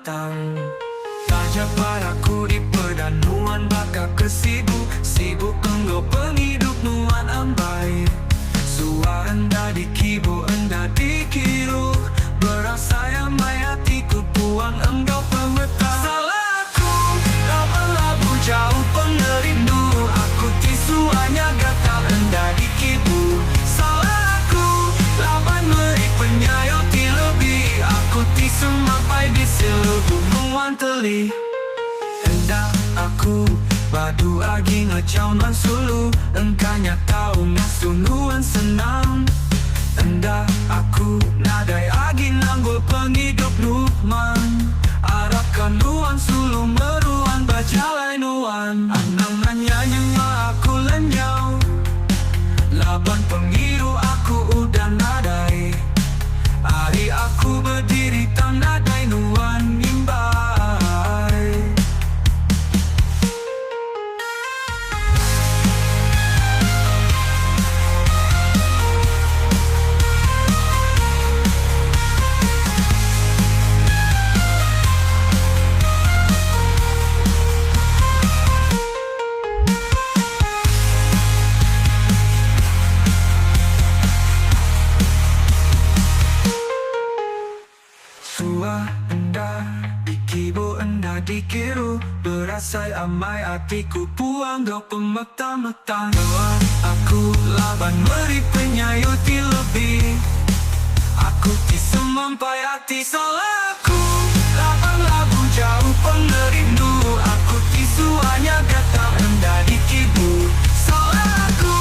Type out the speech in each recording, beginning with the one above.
matang. Tajak padaku di pedanuan bakal kesibuk sibuk engkau penghidup nuan ambai. Suara anda di kibu anda di kiru, berasa yang mai hatiku puang engkau pemetar. Salah aku, tak labu jauh pengerindu, aku tisu hanya gatal anda di kibu. Salah aku, laban meri penyayo ti lebih, aku tisu sampai di selubung nuan teli. Hendak aku badu agi ngecau nuan sulu, engkanya tahu ngasunuan senang. Hendak aku nadai agi nanggul penghidup nukman, arahkan nuan sulu meruan bajalai nuan. Anang nanya nyenga aku lenyau, laban pengiru aku udah nadai. Hari aku berdiri tam nadai nuan imbai. Anda dikibu anda dikiru, berasai amai hatiku puang do pemetang-metang. Aku laban meri penyayu ti lebih, aku ti semampai hati salah aku. Laban labu jauh pengerindu, aku tisu hanya gatal anda dikibu. Salah aku,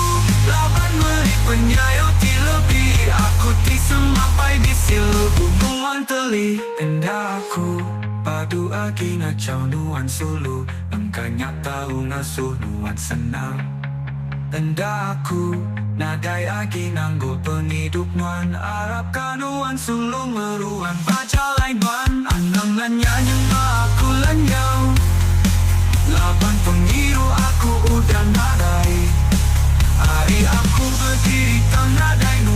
laban meri penyayu ti lebih, aku ti semampai di selubung nuan teli. Enda aku padu agi ngacau nuan sulu, engkanya tahu ngasuh nuan senang. Enda aku nadai agi nanggul penghidup nuan, arapkan nuan sulu meruan bajalai nuan. Anang nanya nyenga aku lenyau, laban pengiru aku udah nadai. Hari aku berdiri tam nadai nuan.